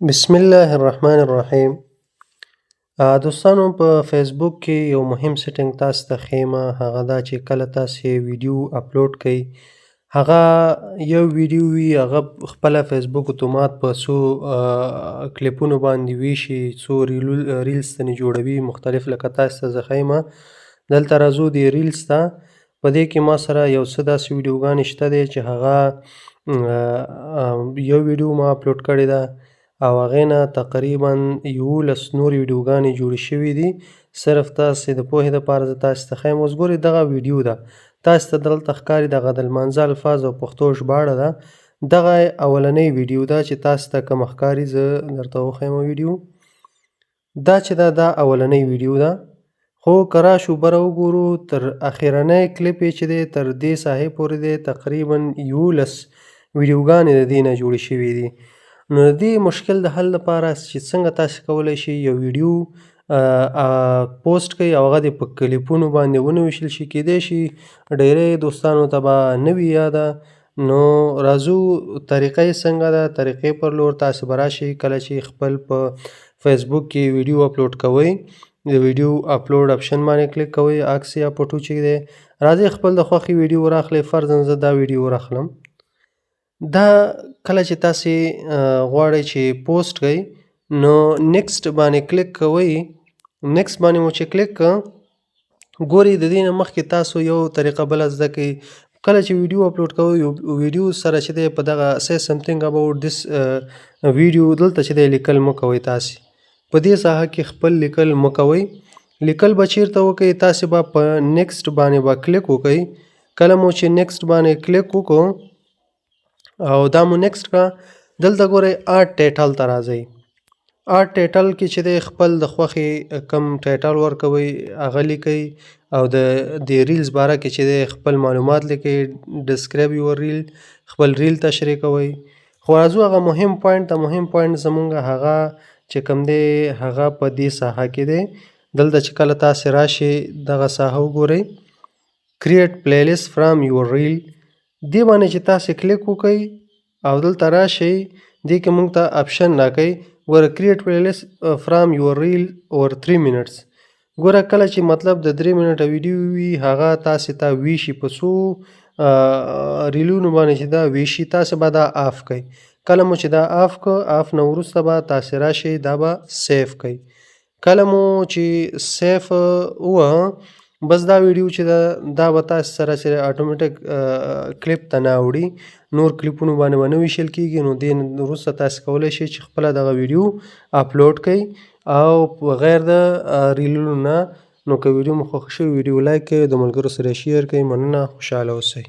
بسم الله الرحمن الرحیم. دوستانو په فیسبوک کې یو مهم سیټینګ تاسو ته ښیم، هغه دا چې کله تاسې ویډیو اپلوډ کئ، هغه یو ویډیو وي، هغه خپله فیسبوک اتومات په څو کلیپونو باندې ویشي، څو ریلز ځنې جوړوي مختلف. لکه تاسو ته زه ښیم، دلته راځو دې ریلز ته. په دې کې ما سره یو څه داسې ویډیوګانې شته دی چې هغه یو ویډیو ما اپلوډ کړې ده او هغې نه تقریبا 11 نورې ویډیوګانې جوړې شوي دي. صرف تاسې د پوهې دپاره زه تاسې ته ښیم. اوس ګورئ دغه ویډیو ده، تاسې ته دلته ښکاري دغه د لمانځه الفاظ او پښتو ژباړه ده. دغه اولنۍ ویډیو ده چې تاسې ته کومه ښکاري، زه درته وښیم ویډیو. دا چې ده دا اولنۍ ویډیو ده، خو که راشو بره وګورو تر اخرنی کلیپ یې چې دی تر دې ساحې پورې دی تقریبا 11 ویډیوګانې د دې نه جوړې شوي دي. نو د دې مشکل د حل لپاره چې څنګه تاسې کولی شئ یو ویډیو پوسټ کئ او هغه دې په کلیپونو باندې ونه ویشل شي، کیدای شي ډیری دوستانو ته به نه وي یاده. نو راځو طریقه یې څنګه ده، طریقې پر لور تاسې به راشئ. کله چې خپل په فیسبوک کې ویډیو اپلوډ کوئ، د ویډیو اپلوډ اپشن باندې کلیک کوئ، عکس یا فوټو چې دی، راځئ خپل د خوښې ویډیو راخلئ. فرضاً زه دا ویډیو راخلم. دا کله چې تاسې غواړئ چې پوسټ کئ، نو نیکسټ باندې کلیک کوئ. نیکسټ باندې مو چې کلیک کړ، ګورئ د دې نه مخکې تاسو یو طریقه بله زده کړئ. کله چې ویډیو اپلوډ کوئ، ویډیو سره چې دی په دغه say something about this ویډیو دلته چې دی لیکل مه کوئ. تاسې په دې ساحه کې خپل لیکل مه کوئ. لیکل به چیرته وکئ، تاسې به په نیکسټ باندې به کلیک وکئ. کله مو چې نیکسټ باندې کلیک وکړو او دا مو نیکسټ کړه، دلته ګورئ اډ ټایټل ته راځئ. اډ ټایټل کې چې دی خپل د خوښې کم ټایټل ورکوئ، هغه لیکئ او د دې ریلز باره کې چې دی خپل معلومات لیکئ. ډسکرایب یور ریل، خپل ریل تشریح کوئ. خو راځو هغه مهم پوینټ ته. مهم پوینټ زمونږ هغه چې کوم دی هغه په دې ساحه کې دی. دلته چې کله تاسې راشئ دغه ساحه وګورئ، کریټ پلیلیست فرام یور ریل، دې باندې چې تاسې کلیک وکئ او دلته راشئ، دې کې مونږ ته اپشن راکوي. ګوره کریټ پلیلیست فرام یور ریل اوور 3 منټس. ګوره کله چې مطلب د 3 منټه ویډیو وي، هغه تاسې ته ویشي په څو ریلونو باندې چې دا ویشي، تاسې به دا آف کئ. کله مو چې دا آف کړ، آف نه وروسته به تاسې راشئ دا به سیف کئ. کله مو چې سیف ووهه، بس دا ویډیو چې دا به تاسې سره چې اتوماتیک کلیپ ته نه اوړي، نور کلیپونو باندې به نه ویشل کېږي. نو دې وروسته تاسې کولی شئ چې خپله دغه ویډیو اپلوډ کئ او بغیر د ریلونو نه. نو که ویډیو مو خوښ شوي، ویډیو لایک کئ، د ملګرو سره یې شیر کئ. مننه، خوشحاله اوسئ.